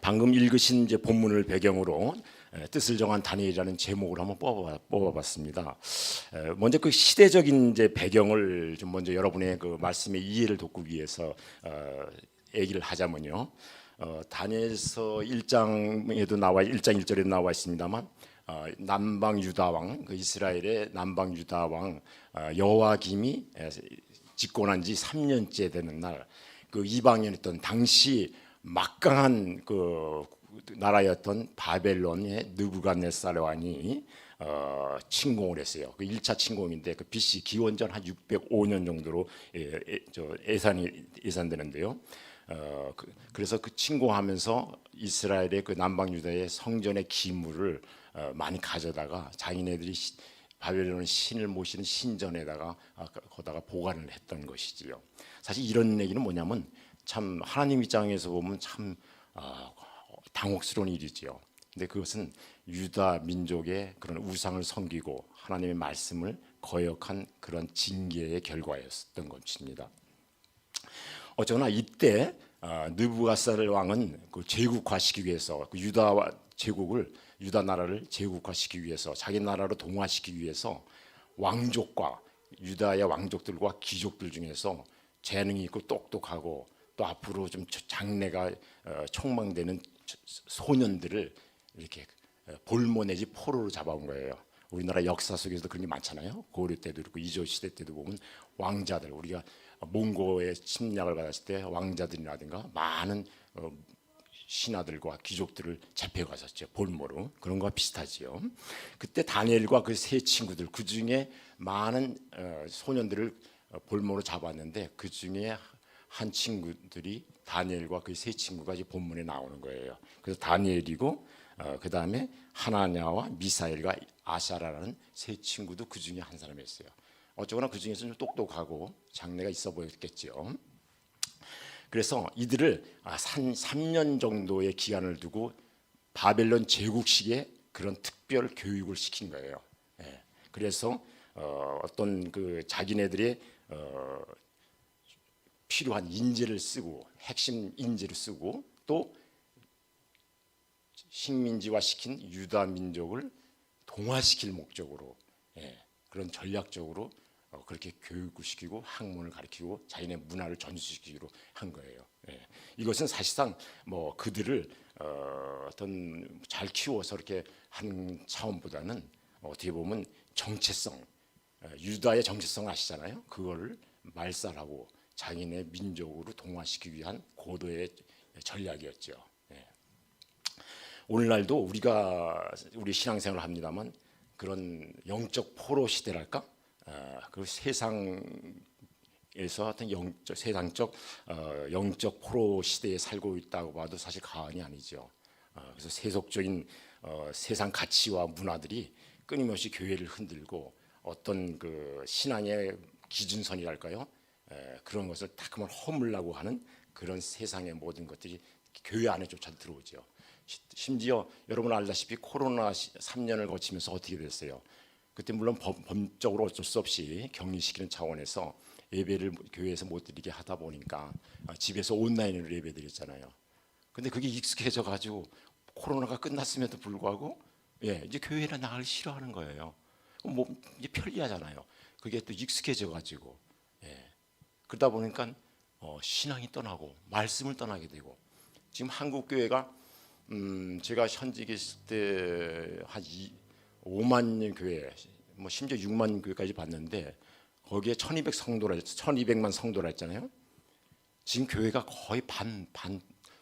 방금 읽으신 이제 본문을 배경으로 뜻을 정한 다니엘이라는 제목을 한번 뽑아봤습니다. 먼저 그 시대적인 이제 배경을 좀 먼저 여러분의 그 말씀의 이해를 돕기 위해서 얘기를 하자면요. 다니엘서 1장에도 1장 1절에 나와 있습니다만 남방 유다 왕, 그 이스라엘의 남방 유다 왕 여호와김이 집권한 지 3년째 되는 날, 그 이방인이었던 당시 막강한 그 나라였던 바벨론의 느부갓네살 왕이 침공을 했어요. 그 1차 침공인데 그 BC 기원전 한 605년 정도로 예산되는데요. 그래서 그 침공하면서 이스라엘의 그 남방 유다의 성전의 기물을 많이 가져다가 자기네들이 바벨론의 신을 모시는 신전에다가 거다가 보관을 했던 것이지요. 사실 이런 얘기는 뭐냐면 참 하나님 입장에서 보면 참 당혹스러운 일이지요. 근데 그것은 유다 민족의 그런 우상을 섬기고 하나님의 말씀을 거역한 그런 징계의 결과였던 것입니다. 어쩌나 이때 느부갓네살 왕은 그 제국화시키기 위해서 그 유다 나라를 제국화시키기 위해서 자기 나라로 동화시키기 위해서 왕족과 유다의 왕족들과 귀족들 중에서 재능이 있고 똑똑하고 또 앞으로 좀 장래가 촉망되는 소년들을 이렇게 볼모 내지 포로로 잡아온 거예요. 우리나라 역사 속에서도 그런 게 많잖아요. 고려 때도 그렇고 이조 시대 때도 보면 왕자들, 우리가 몽고의 침략을 받았을 때 왕자들이라든가 많은 신하들과 귀족들을 잡혀갔었죠. 볼모로. 그런 거와 비슷하지요. 그때 다니엘과 그 세 친구들, 그 중에 많은 소년들을 볼모로 잡았는데 그 중에 한 친구들이 다니엘과 그 세 친구가 이제 본문에 나오는 거예요. 그래서 다니엘이고 그 다음에 하나냐와 미사엘과 아샤라라는 세 친구도 그 중에 한 사람이었어요. 어쩌거나 그 중에서 좀 똑똑하고 장래가 있어 보였겠죠. 그래서 이들을 3년 정도의 기간을 두고 바벨론 제국식의 그런 특별 교육을 시킨 거예요. 그래서 어떤 그 자기네들의 필요한 인재를 쓰고 핵심 인재를 쓰고 또 식민지화 시킨 유다 민족을 동화시킬 목적으로 그런 전략적으로 그렇게 교육을 시키고 학문을 가르치고 자기네 문화를 전수시키기로 한 거예요. 이것은 사실상 뭐 그들을 어떤 잘 키워서 이렇게 한 차원보다는 어떻게 보면 정체성, 유다의 정체성 아시잖아요. 그거를 말살하고 자기네 민족으로 동화시키기 위한 고도의 전략이었죠. 오늘날도 우리 신앙생활을 합니다만 그런 영적 포로 시대랄까? 그 세상에서 어떤 세상적 영적 포로 시대에 살고 있다고 봐도 사실 과언이 아니죠. 그래서 세속적인 세상 가치와 문화들이 끊임없이 교회를 흔들고 어떤 그 신앙의 기준선이랄까요? 그런 것을 다그만 허물라고 하는 그런 세상의 모든 것들이 교회 안에조차 들어오죠. 심지어 여러분 알다시피 코로나 3년을 거치면서 어떻게 됐어요? 그때 물론 법적으로 어쩔 수 없이 격리시키는 차원에서 예배를 교회에서 못 드리게 하다 보니까 집에서 온라인으로 예배 드렸잖아요. 근데 그게 익숙해져 가지고 코로나가 끝났음에도 불구하고 이제 교회를 나가기 싫어하는 거예요. 뭐 이게 편리하잖아요. 그게 또 익숙해져 가지고 그러다 보니까 신앙이 떠나고 말씀을 떠나게 되고 지금 한국 교회가 제가 현직에 있을 때 한 5만 교회, 뭐 심지어 6만 교회까지 봤는데 거기에 1200만 성도라 했잖아요. 지금 교회가 거의 반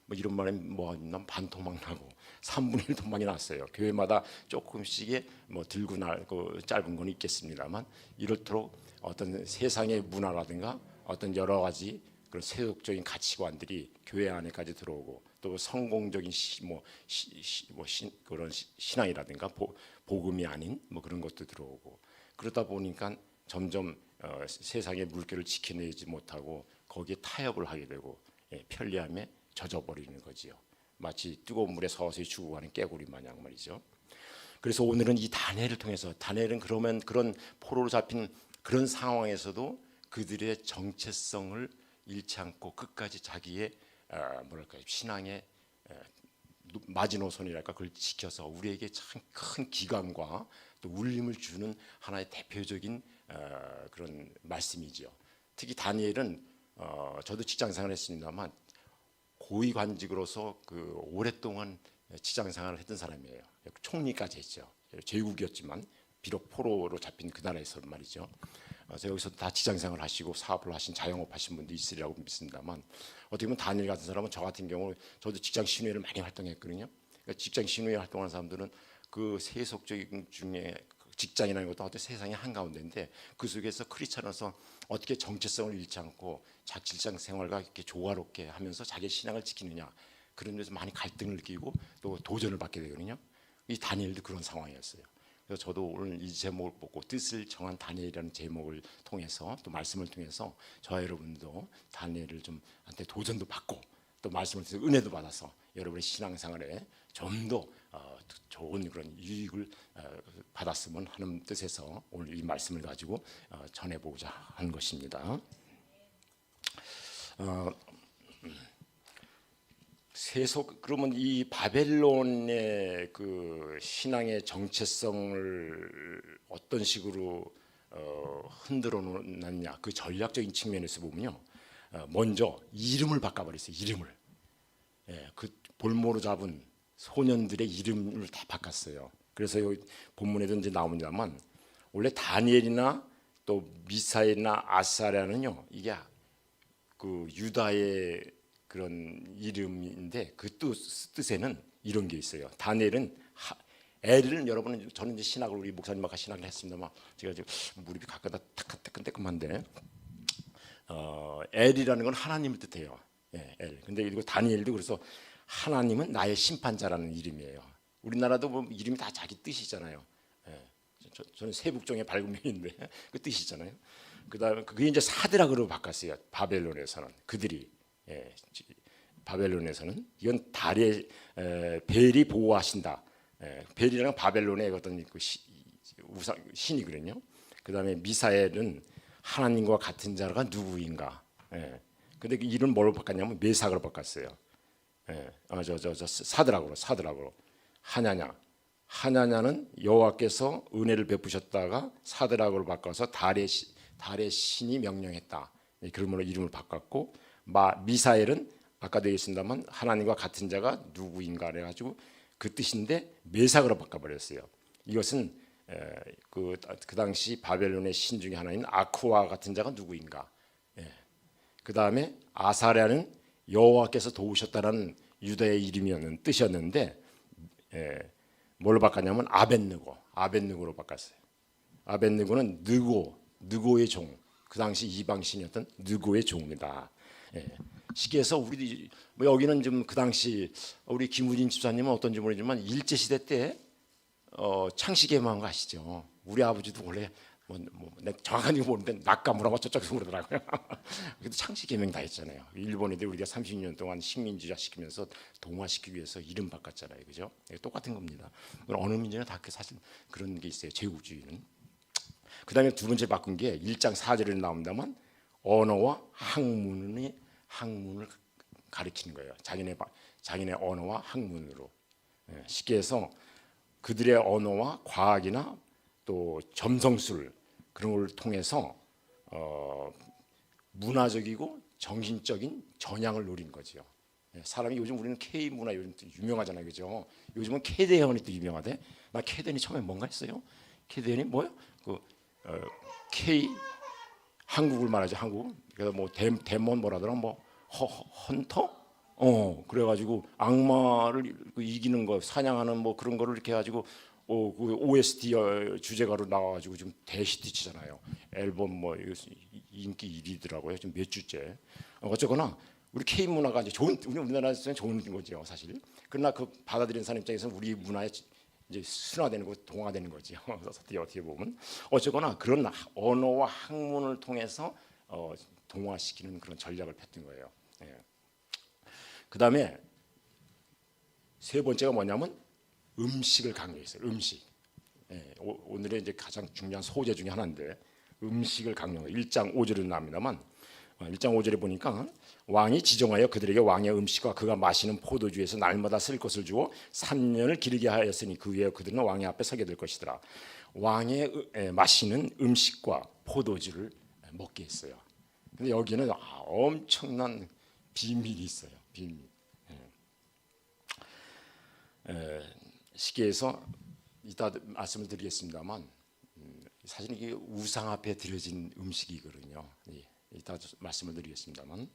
뭐 이런 말에 뭐 반토막 나고 3분의 1 토막이 났어요. 교회마다 조금씩의 뭐 들고 날고 짧은 건 있겠습니다만 이렇도록 어떤 세상의 문화라든가 어떤 여러 가지 그런 세속적인 가치관들이 교회 안에까지 들어오고 또 성공적인 그런 신앙이라든가 복음이 아닌 뭐 그런 것도 들어오고 그러다 보니까 점점 세상의 물결을 지켜내지 못하고 거기에 타협을 하게 되고 편리함에 젖어버리는 거지요. 마치 뜨거운 물에 서서히 죽어가는 깨구리 마냥 말이죠. 그래서 오늘은 이 다니엘을 통해서 다니엘은 그러면 그런 포로로 잡힌 그런 상황에서도 그들의 정체성을 잃지 않고 끝까지 자기의 뭐랄까요 신앙의 마지노선이랄까 그걸 지켜서 우리에게 참 큰 기감과 또 울림을 주는 하나의 대표적인 그런 말씀이죠. 특히 다니엘은 저도 직장생활을 했습니다만 고위관직으로서 그 오랫동안 직장생활을 했던 사람이에요. 총리까지 했죠. 제국이었지만 비록 포로로 잡힌 그 나라에서 말이죠. 그래서 여기서 다 직장생활 하시고 사업을 하신 자영업 하신 분도 있으리라고 믿습니다만 어떻게 보면 다니엘 같은 사람은 저 같은 경우 저도 직장 신우회를 많이 활동했거든요. 그러니까 직장 신우회 활동하는 사람들은 그 세속적인 중에 직장이라는 것도 어떤 세상의 한가운데인데 그 속에서 크리스천으로서 어떻게 정체성을 잃지 않고 자기 직장 생활과 이렇게 조화롭게 하면서 자기의 신앙을 지키느냐 그런 데서 많이 갈등을 느끼고 또 도전을 받게 되거든요. 이 다니엘도 그런 상황이었어요. 그래서 저도 오늘 이 제목을 보고 뜻을 정한 다니엘이라는 제목을 통해서 또 말씀을 통해서 저와 여러분도 다니엘을 좀 한테 도전도 받고 또 말씀을 통해서 은혜도 받아서 여러분의 신앙생활에 좀 더 좋은 그런 유익을 받았으면 하는 뜻에서 오늘 이 말씀을 가지고 전해보고자 하는 것입니다. 그러면 이 바벨론의 그 신앙의 정체성을 어떤 식으로 흔들어 놓았냐 그 전략적인 측면에서 보면요, 먼저 이름을 바꿔버렸어요. 이름을 그 볼모로 잡은 소년들의 이름을 다 바꿨어요. 그래서 여기 본문에도 이제 나옵니다만 원래 다니엘이나 또 미사엘이나 아사랴는요 이게 그 유다의 그런 이름인데 그 뜻에는 이런 게 있어요. 다니엘은 엘은 여러분은 저는 이제 신학을 우리 목사님하고 신학을 했습니다만 제가 지금 무릎이 가끔다 따끔따끔한데 엘이라는 건 하나님을 뜻해요. 엘. 근데 이거 다니엘도 그래서 하나님은 나의 심판자라는 이름이에요. 우리나라도 뭐 이름이 다 자기 뜻이잖아요. 저는 세북종의 발군명인데 그 뜻이잖아요. 그다음에 그게 이제 사드락으로 바꿨어요. 바벨론에서는 그들이 바벨론에서는 이건 달의 벨이 보호하신다. 벨이라는 바벨론의 어떤 그 우상 신이거든요. 그다음에 미사엘은 하나님과 같은 자가 누구인가. 근데 그 이름 뭘로 바꿨냐면 메삭으로 바꿨어요. 사드락으로. 하냐냐는 여호와께서 은혜를 베푸셨다가 사드락으로 바꿔서 달의 신이 명령했다. 그러므로 이름을 바꿨고 미사엘은 아까도 얘기했습니다만 하나님과 같은 자가 누구인가 그래가지고 그 뜻인데 메삭으로 바꿔버렸어요. 이것은 그 당시 바벨론의 신 중에 하나인 아쿠아 같은 자가 누구인가. 그 다음에 아사랴는 여호와께서 도우셨다라는 유다의 이름이었는 뜻이었는데 뭘로 바꿨냐면 아벳느고로 바꿨어요. 아벳느고는 느고의 종, 그 당시 이방신이었던 느고의 종이다. 쉽게 해서 우리 뭐 여기는 좀 그 당시 우리 김우진 집사님은 어떤지 모르지만 일제 시대 때 창씨개명한 거 아시죠? 우리 아버지도 원래 내가 정확한지 모르는데 낙가무라고 저쪽에서 그러더라고요. 그래도 창씨개명 다 했잖아요. 일본 애들 우리가 30년 동안 식민지화 시키면서 동화시키기 위해서 이름 바꿨잖아요, 그죠? 똑같은 겁니다. 어느 민족이나 다 사실 그런 게 있어요. 제국주의는. 그다음에 두 번째 바꾼 게 1장 4절에 나옵니다만 언어와 학문을 가리키는 거예요. 자기네 언어와 학문으로. 쉽게 해서 그들의 언어와 과학이나 또 점성술 그런 걸 통해서 문화적이고 정신적인 전향을 노린 거죠. 사람이 요즘 우리는 K 문화 요즘 유명하잖아요, 그죠? 요즘은 K대현이 또 유명하대. 나 K대현이 처음에 뭔가 했어요. K대현이 뭐요? K 한국을 말하죠, 한국. 그래서 뭐 데몬 뭐라더라, 뭐 헌터? 그래가지고 악마를 이기는 거, 사냥하는 뭐 그런 거를 이렇게 해가지고 그 OST 주제가로 나와가지고 지금 대히트치잖아요. 앨범 뭐 인기 1위더라고요. 지금 몇 주째. 어쨌거나 우리 K 문화가 이제 우리나라에서는 좋은 거죠, 사실. 그러나 그 받아들이는 사람 입장에서는 우리 문화에 이제 순화되는 거, 동화되는 거죠. 어떻게 보면 어쨌거나 그런 언어와 학문을 통해서 동화시키는 그런 전략을 폈던 거예요. 그다음에 세 번째가 뭐냐면 음식을 강조했어요. 음식. 오늘의 이제 가장 중요한 소재 중에 하나인데 음식을 강조해요. 1장 5절에 나옵니다만 1장 5절에 보니까 왕이 지정하여 그들에게 왕의 음식과 그가 마시는 포도주에서 날마다 쓸 것을 주고 3년을 기르게 하였으니 그 후에 그들은 왕의 앞에 서게 될 것이더라. 왕의 마시는 음식과 포도주를 먹게 했어요. 근데 여기는 엄청난 비밀이 있어요. 비밀. 시기에서 이따 말씀을 드리겠습니다만 사실 이게 우상 앞에 드려진 음식이거든요. 이따 말씀을 드리겠습니다만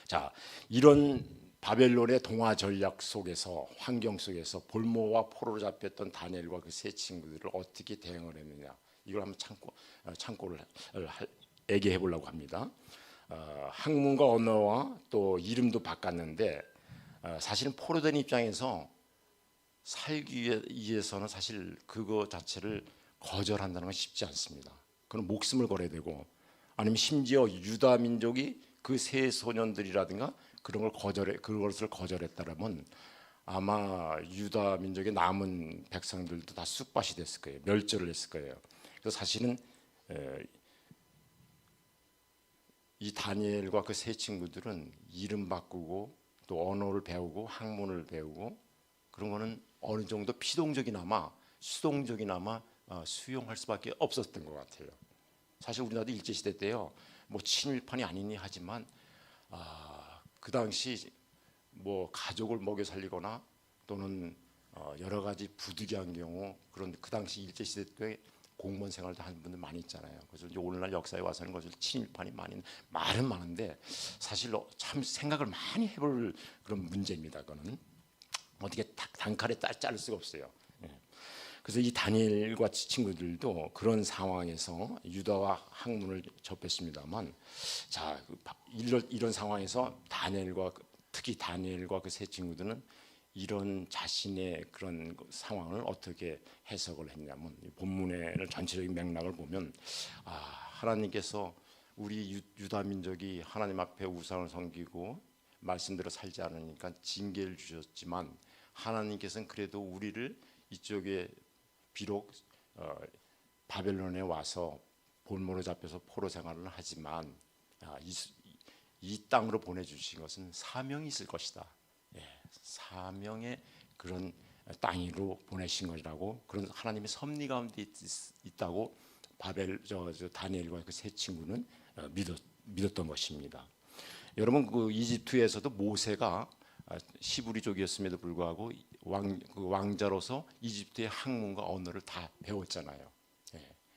자, 이런 바벨론의 동화 전략 속에서 환경 속에서 볼모와 포로로 잡혔던 다니엘과 그 세 친구들을 어떻게 대응을 했느냐 이걸 한번 참고를 얘기해 보려고 합니다. 학문과 언어와 또 이름도 바꿨는데 사실은 포로된 입장에서 살기 위해서는 사실 그거 자체를 거절한다는 건 쉽지 않습니다. 그건 목숨을 걸어야 되고 아니면 심지어 유다 민족이 그 세 소년들이라든가 그런 걸 그것을 거절했다라면 아마 유다 민족의 남은 백성들도 다 쑥밭이 됐을 거예요. 멸절을 했을 거예요. 그래서 사실은 이 다니엘과 그 세 친구들은 이름 바꾸고 또 언어를 배우고 학문을 배우고 그런 거는 어느 정도 피동적이나마 수동적이나마 수용할 수밖에 없었던 것 같아요. 사실 우리나라도 일제시대 때요, 뭐 친일판이 아니니 하지만 그 당시 뭐 가족을 먹여 살리거나 또는 여러 가지 부득이한 경우 그런 그 당시 일제시대 때 공무원 생활도 하는 분들 많이 있잖아요. 그래서 이제 오늘날 역사에 와서는 것을 친일판이 말은 많은데 사실 참 생각을 많이 해볼 그런 문제입니다. 그거는 어떻게 단칼에 자를 수가 없어요. 그래서 이 다니엘과 친구들도 그런 상황에서 유다와 학문을 접했습니다만, 자 이런 상황에서 특히 다니엘과 그 세 친구들은 이런 자신의 그런 상황을 어떻게 해석을 했냐면 본문의 전체적인 맥락을 보면 하나님께서 우리 유다 민족이 하나님 앞에 우상을 섬기고 말씀대로 살지 않으니까 징계를 주셨지만 하나님께서는 그래도 우리를 이쪽에 비록 바벨론에 와서 볼모로 잡혀서 포로 생활을 하지만 이 땅으로 보내주신 것은 사명이 있을 것이다. 사명의 그런 땅으로 보내신 것이라고 그런 하나님의 섭리 가운데 있다고 다니엘과 그 세 친구는 믿었던 것입니다. 여러분 그 이집트에서도 모세가 시브리족이었음에도 불구하고 왕자로서 이집트의 학문과 언어를 다 배웠잖아요.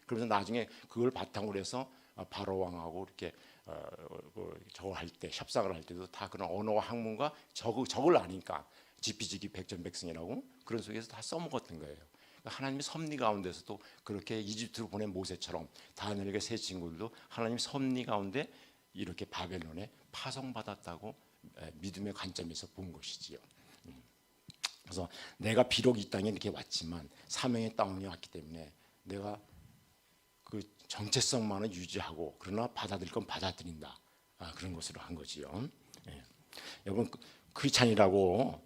그래서 나중에 그걸 바탕으로 해서 바로 왕하고 이렇게 저거 할 때 협상을 할 때도 다 그런 언어와 학문과 적을 아니까 지피지기 백전백승이라고 그런 속에서 다 써먹었던 거예요. 그러니까 하나님의 섭리 가운데서도 그렇게 이집트로 보낸 모세처럼 다니엘의 세 친구들도 하나님 섭리 가운데 이렇게 바벨론에 파송받았다고 믿음의 관점에서 본 것이지요. 그래서 내가 비록 이 땅에 이렇게 왔지만 사명의 땅에 왔기 때문에 내가 그 정체성만은 유지하고 그러나 받아들일 건 받아들인다. 그런 것으로 한 거지요. 여러분 크리스찬이라고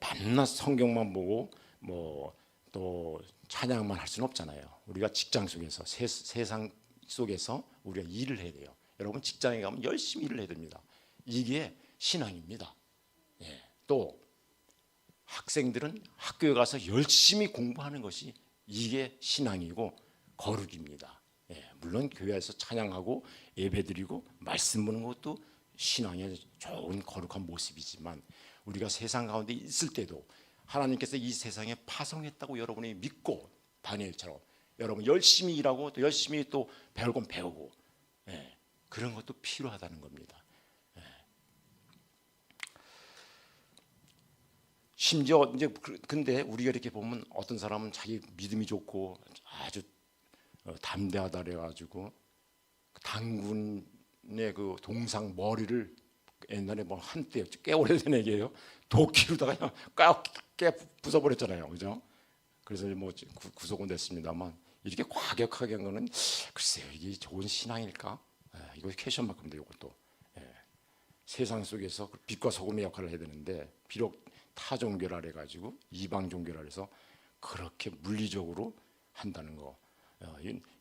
밤낮 성경만 보고 뭐 또 찬양만 할 수는 없잖아요. 우리가 직장 속에서 세상 속에서 우리가 일을 해야 돼요. 여러분 직장에 가면 열심히 일을 해야 됩니다. 이게 신앙입니다. 또 학생들은 학교에 가서 열심히 공부하는 것이 이게 신앙이고 거룩입니다. 물론 교회에서 찬양하고 예배드리고 말씀 보는 것도 신앙의 좋은 거룩한 모습이지만 우리가 세상 가운데 있을 때도 하나님께서 이 세상에 파송했다고 여러분이 믿고 다니엘처럼 여러분 열심히 일하고 또 열심히 또 배울 건 배우고 그런 것도 필요하다는 겁니다. 심지어 이제 근데 우리가 이렇게 보면 어떤 사람은 자기 믿음이 좋고 아주 담대하다 그래가지고 당군의 그 동상 머리를 옛날에 뭐 한때 꽤 오래된 얘기예요. 도끼로다가 그냥 깨 부숴버렸잖아요, 그죠? 그래서 뭐 구속은 됐습니다만 이렇게 과격하게 한 거는 글쎄요, 이게 좋은 신앙일까? 이거 퀘션 마크인데 이것도 세상 속에서 빛과 소금의 역할을 해야 되는데 비록 타 종교라 해가지고 이방 종교라 해서 그렇게 물리적으로 한다는 거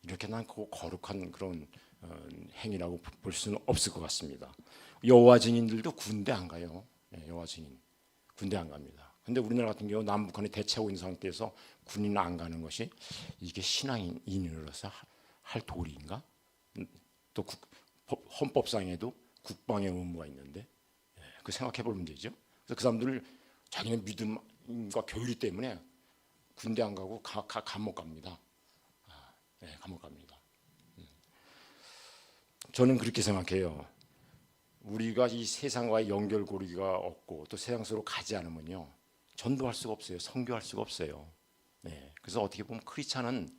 이렇게 난 거룩한 그런 행위라고 볼 수는 없을 것 같습니다. 여호와 증인들도 군대 안 가요. 여호와 증인 군대 안 갑니다. 근데 우리나라 같은 경우 남북한이 대치하고 있는 상태에서 군인 안 가는 것이 이게 신앙인으로서 할 도리인가? 또 헌법상에도 국방의 의무가 있는데 그 생각해 볼 문제죠. 그래서 그 사람들 자기네 믿음과 교리 때문에 군대 안 가고 감옥 갑니다. 감옥 갑니다. 저는 그렇게 생각해요. 우리가 이 세상과의 연결고리가 없고 또 세상 속으로 가지 않으면요 전도할 수가 없어요. 선교할 수가 없어요. 그래서 어떻게 보면 크리스찬은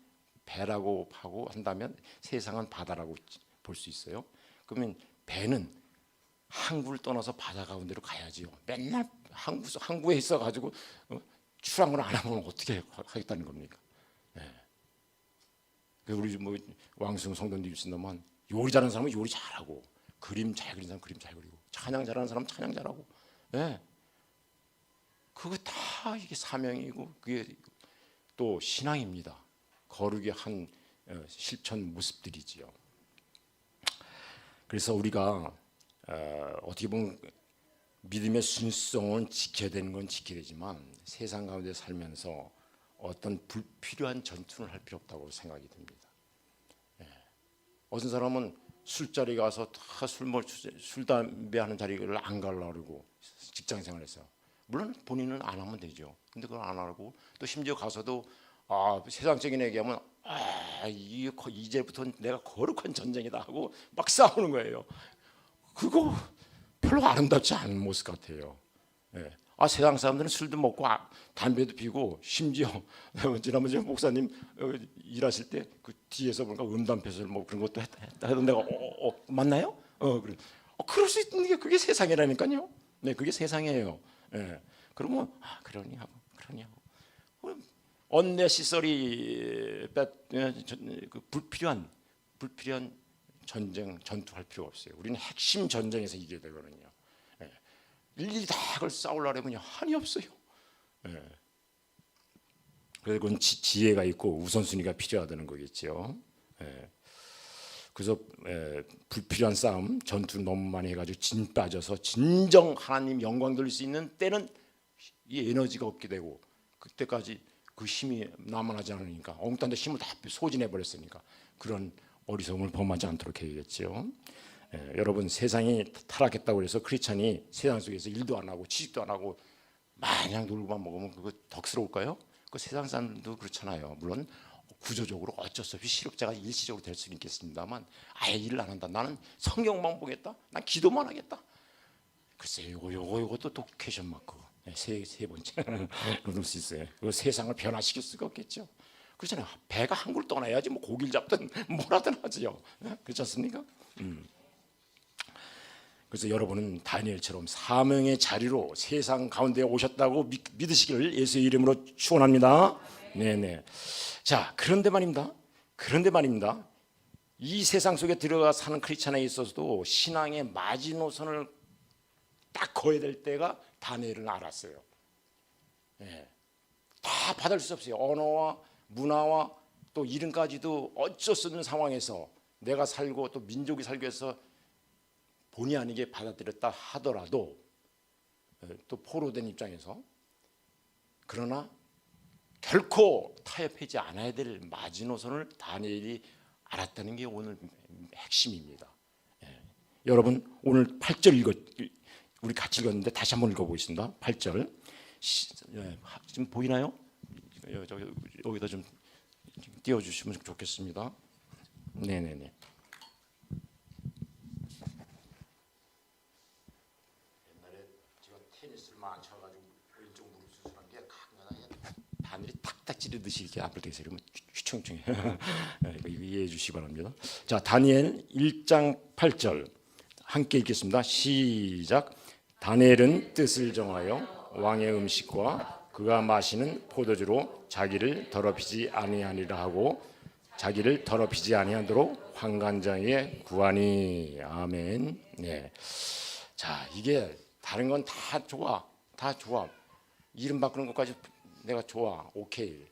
배라고 하고 한다면 세상은 바다라고 볼 수 있어요. 그러면 배는 항구를 떠나서 바다 가운데로 가야지요. 맨날 항구에 있어가지고 출항을 안 하면 어떻게 하겠다는 겁니까? 우리 뭐 왕승 성도님 있으면 요리 잘하는 사람은 요리 잘하고 그림 잘 그리는 사람 그림 잘 그리고 찬양 잘하는 사람 찬양 잘하고 그거 다 이게 사명이고 그게 또 신앙입니다. 거룩의 한 실천 모습들이지요. 그래서 우리가 어떻게 보면 믿음의 순수성은 지켜야 되는 건 지켜야 되지만 세상 가운데 살면서 어떤 불필요한 전투는 할 필요 없다고 생각이 듭니다. 어떤 사람은 술자리 가서 다 술 담배 하는 자리를 안 가려고 그러고 직장 생활에서 물론 본인은 안 하면 되죠. 근데 그걸 안 하고 또 심지어 가서도 세상적인 얘기하면 이제부터 내가 거룩한 전쟁이다 하고 막 싸우는 거예요. 그거 별로 아름답지 않은 모습 같아요. 세상 사람들은 술도 먹고 담배도 피고 심지어 지난번에 목사님 일하실 때 그 뒤에서 보니까 음담패설 뭐 그런 것도 하던 내가 맞나요? 그래. 그럴 수 있는 게 그게 세상이라니까요. 네, 그게 세상이에요. 그러면 그러니 하고 unnecessary 불필요한 전투할 필요가 없어요. 우리는 핵심 전쟁에서 이겨야 되거든요. 일일이 다 그걸 싸우려면 한이 없어요. 그래서 그건 지혜가 있고 우선순위가 필요하다는 거겠죠. 그래서 불필요한 싸움, 전투 너무 많이 해가지고 진 빠져서 진정 하나님 영광 돌릴 수 있는 때는 이 에너지가 없게 되고 그때까지 그 힘이 남아나지 않으니까 엉뚱한 데 힘을 다 소진해 버렸으니까 그런 어리석음을 범하지 않도록 해야겠죠. 여러분 세상이 타락했다고 해서 크리스찬이 세상 속에서 일도 안 하고 취직도 안 하고 마냥 놀고만 먹으면 그거 덕스러울까요? 그 세상 사람들도 그렇잖아요. 물론 구조적으로 어쩔 수 없이 실업자가 일시적으로 될 수는 있겠습니다만 아예 일을 안 한다. 나는 성경만 보겠다. 난 기도만 하겠다. 글쎄 요것도 또 퀘션 마크. 세 번째는 그럴 수 있어요. 그 세상을 변화시킬 수가 없겠죠. 그렇잖아요. 배가 항구를 떠나야지 뭐 고기를 잡든 뭐라든 하지요. 그렇지 않습니까? 그래서 여러분은 다니엘처럼 사명의 자리로 세상 가운데 오셨다고 믿으시기를 예수의 이름으로 축원합니다. 네네. 자, 그런데 말입니다. 이 세상 속에 들어가 사는 크리스찬에 있어서도 신앙의 마지노선을 딱 거야 될 때가 다니엘은 알았어요. 다 받을 수 없어요. 언어와 문화와 또 이름까지도 어쩔 수 없는 상황에서 내가 살고 또 민족이 살기 위해서 본의 아니게 받아들였다 하더라도 또 포로된 입장에서 그러나 결코 타협하지 않아야 될 마지노선을 다니엘이 알았다는 게 오늘 핵심입니다. 여러분 오늘 8절 우리 같이 읽었는데 다시 한번 읽어보겠습니다. 8절 지금 보이나요? 여기다 좀 띄워주시면 좋겠습니다. 네네네. 많이 쳐가지고 왼쪽 무릎 수술한 게 바늘이 탁탁 찌르듯이 이렇게 앞을 대서 이러면 휘청휘청해. 이해해 주시기 바랍니다. 자, 다니엘 1장 8절 함께 읽겠습니다. 시작. 다니엘은 뜻을 정하여 왕의 음식과 그가 마시는 포도주로 자기를 더럽히지 아니하니라 하고 자기를 더럽히지 아니하도록 환관장에 구하니. 아멘. 네. 자, 이게 다른 건 다 좋아. 이름 바꾸는 것까지 내가 좋아. 오케이.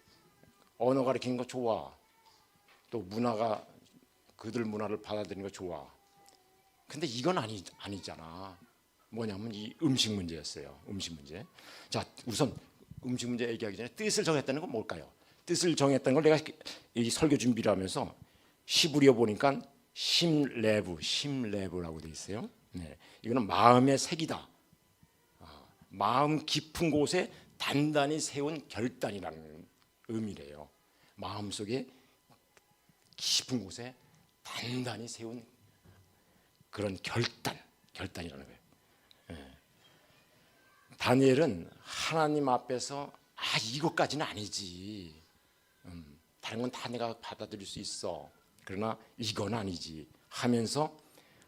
언어 가르치는 거 좋아. 또 문화가 그들 문화를 받아들이는 거 좋아. 근데 이건 아니잖아. 뭐냐면 이 음식 문제였어요. 음식 문제. 자, 우선 음식 문제 얘기하기 전에 뜻을 정했다는 건 뭘까요? 뜻을 정했다는 걸 내가 이 설교 준비를 하면서 히브리어 보니까 심레브라고 돼 있어요. 네, 이거는 마음의 색이다. 마음 깊은 곳에 단단히 세운 결단이라는 의미래요. 마음 속에 깊은 곳에 단단히 세운 그런 결단이라는 거예요. 다니엘은 하나님 앞에서 이것까지는 아니지. 다른 건 다 내가 받아들일 수 있어. 그러나 이건 아니지 하면서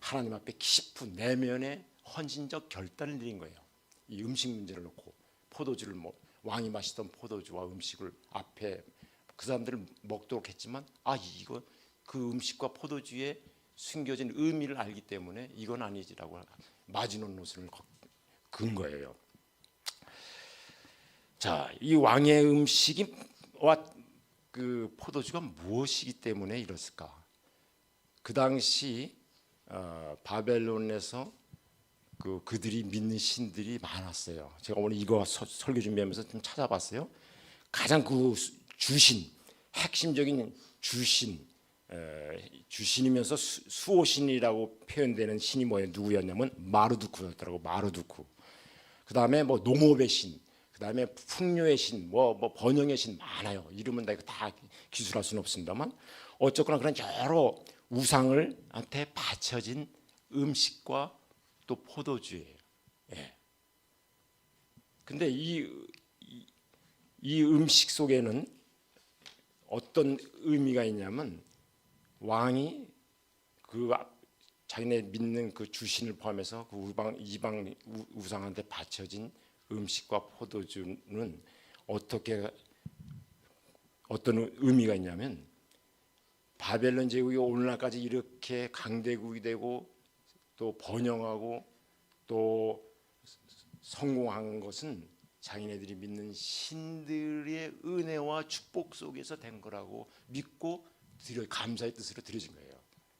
하나님 앞에 깊은 내면의 헌신적 결단을 내린 거예요. 이 음식 문제를 놓고 포도주를 왕이 마시던 포도주와 음식을 앞에 그 사람들을 먹도록 했지만 이거 그 음식과 포도주에 숨겨진 의미를 알기 때문에 이건 아니지라고 마지노 노선을 그은 거예요. 자, 이 왕의 음식과 그 포도주가 무엇이기 때문에 이랬을까? 그 당시 바벨론에서 그들이 믿는 신들이 많았어요. 제가 오늘 이거 설교 준비하면서 좀 찾아봤어요. 가장 그 주신, 핵심적인 주신이면서 수호신이라고 표현되는 신이 누구였냐면 마르두크였더라고. 마르두크. 그 다음에 농업의 신, 그 다음에 풍요의 신, 번영의 신 많아요. 이름은 다 기술할 수는 없습니다만 어쨌거나 그런 여러 우상을한테 바쳐진 음식과 또 포도주예요. 예. 근데 이 음식 속에는 어떤 의미가 있냐면 왕이 그 자기네 믿는 그 주신을 포함해서 그 이방 우상한테 바쳐진 음식과 포도주는 어떤 의미가 있냐면 바벨론 제국이 오늘날까지 이렇게 강대국이 되고 또 번영하고 또 성공한 것은 자기네들이 믿는 신들의 은혜와 축복 속에서 된 거라고 믿고 감사의 뜻으로 드려진 거예요.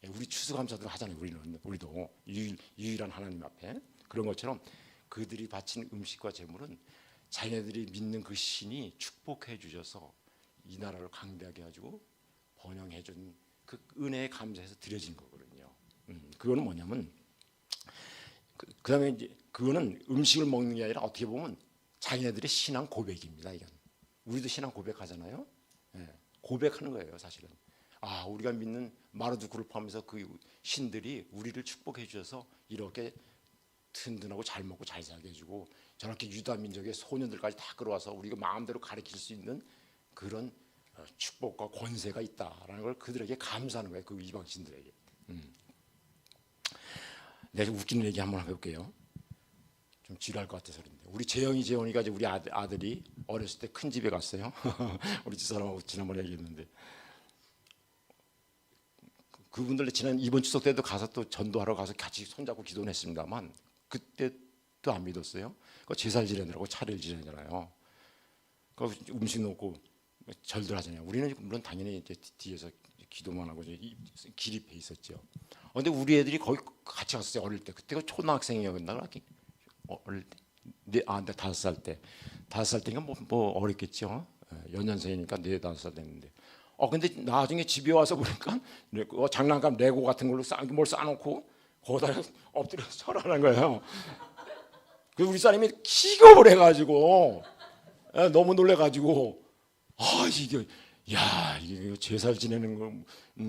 우리 추수감사도 하잖아요. 우리도 유일한 하나님 앞에 그런 것처럼 그들이 바친 음식과 제물은 자기네들이 믿는 그 신이 축복해 주셔서 이 나라를 강대하게 해주고 번영해 준 그 은혜에 감사해서 드려진 거거든요. 그거는 뭐냐면 그다음에 이제 그거는 음식을 먹는 게 아니라 어떻게 보면 자기네들의 신앙 고백입니다. 이건 우리도 신앙 고백하잖아요. 고백하는 거예요, 사실은. 우리가 믿는 마르두크를 포함해서 그 신들이 우리를 축복해 주셔서 이렇게 든든하고 잘 먹고 잘 살게 해주고 저렇게 유다 민족의 소년들까지 다 끌어와서 우리가 마음대로 가르칠 수 있는 그런 축복과 권세가 있다라는 걸 그들에게 감사하는 거예요. 그 이방 신들에게. 내가 웃기는 얘기 한번 해볼게요. 좀 지루할 것 같아서 그런데 우리 재원이가 이제 우리 아들이 어렸을 때 큰 집에 갔어요. 우리 집사람하고 지난번에 얘기했는데 그분들 이번 추석 때도 가서 또 전도하러 가서 같이 손잡고 기도는 했습니다만 그때도 안 믿었어요. 제살 지내느라고 차례를 지내잖아요. 음식 놓고 절들 하잖아요. 우리는 물론 당연히 이제 뒤에서 기도만 하고 기립해 있었죠. 근데 우리 애들이 거기 같이 갔어요. 어릴 때 그때가 초등학생이었나? 어릴 때? 네, 5살 때. 5살 때니까 뭐 어렸겠죠. 연년생이니까 4, 5살 됐는데. 근데 나중에 집에 와서 보니까 장난감 레고 같은 걸로 뭘 싸놓고 거기다 엎드려 설하는 거예요. 그 우리 사람이 기겁을 해가지고 너무 놀래가지고 이게 제살 지내는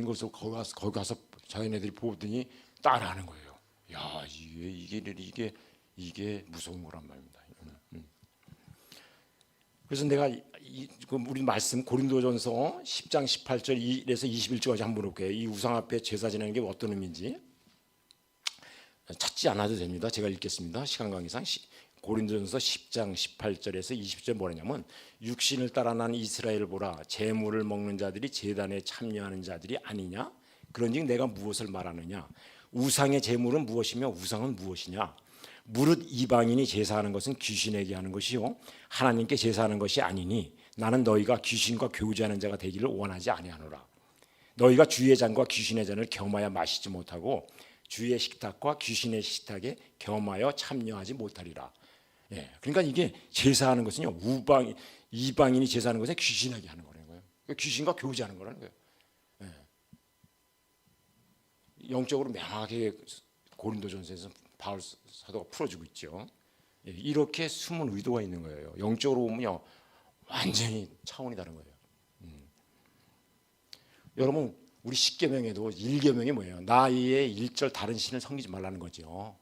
것을 거기 가서 자기네들이 보더니 따라하는 거예요. 이게 무서운 거란 말입니다. 그래서 내가 우리 말씀 고린도전서 10장 18절 1에서 21절까지 한번 볼게요. 이 우상 앞에 제사 지내는 게 어떤 의미인지 찾지 않아도 됩니다. 제가 읽겠습니다. 시간 관계상 고린도전서 10장 18절에서 20절 뭐냐면 육신을 따라 난 이스라엘을 보라 제물을 먹는 자들이 제단에 참여하는 자들이 아니냐 그런즉 내가 무엇을 말하느냐 우상의 제물은 무엇이며 우상은 무엇이냐 무릇 이방인이 제사하는 것은 귀신에게 하는 것이요 하나님께 제사하는 것이 아니니 나는 너희가 귀신과 교제하는 자가 되기를 원하지 아니하노라. 너희가 주의 잔과 귀신의 잔을 겸하여 마시지 못하고 주의 식탁과 귀신의 식탁에 겸하여 참여하지 못하리라. 예, 그러니까 이게 제사하는 것은요, 이방인이 제사하는 것에 귀신에게 하는 거라는 거예요. 귀신과 교제하는 거라는 거예요. 예. 영적으로 명확하게 고린도전서에서 바울 사도가 풀어주고 있죠. 예, 이렇게 숨은 의도가 있는 거예요. 영적으로 보면요, 완전히 차원이 다른 거예요. 여러분, 우리 십계명에도 1계명이 뭐예요? 나의 일절 다른 신을 섬기지 말라는 거죠.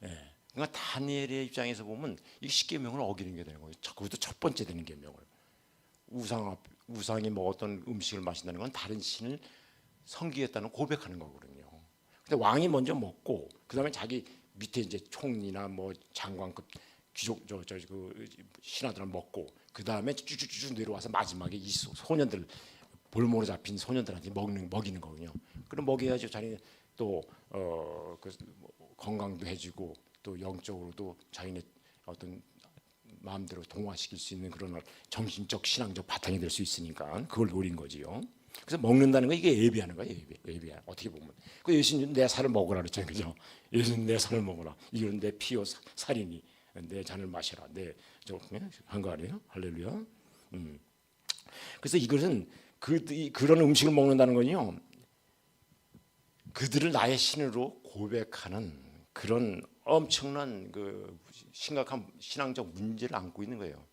예. 그러니까 다니엘의 입장에서 보면 이 십계명을 어기는 게 되는 거예요. 그것도 첫 번째 되는 계명을. 우상이 뭐 어떤 음식을 마신다는 건 다른 신을 섬기겠다는 고백하는 거거든요. 근데 왕이 먼저 먹고 그다음에 자기 밑에 이제 총리나 뭐 장관급 귀족 그 신하들을 먹고 그다음에 쭉쭉쭉 내려와서 마지막에 이 소년들 볼모로 잡힌 소년들한테 먹이는 거군요. 그럼 먹여야죠. 자기 또 그 건강도 해주고 또 영적으로도 자기네 어떤 마음대로 동화시킬 수 있는 그런 정신적 신앙적 바탕이 될 수 있으니까 그걸 노린 거지요. 그래서 먹는다는 거 이게 예배하는 거예요. 예배. 어떻게 보면 그 예수님 내 살을 먹으라 그랬잖아요, 그죠? 예수님 내 살을 먹으라. 이건 내 피요 살이니 내 잔을 마시라. 한 거 아니에요? 할렐루야. 그래서 이것은 그런 음식을 먹는다는 건요, 그들을 나의 신으로 고백하는 그런 엄청난 그 심각한 신앙적 문제를 안고 있는 거예요.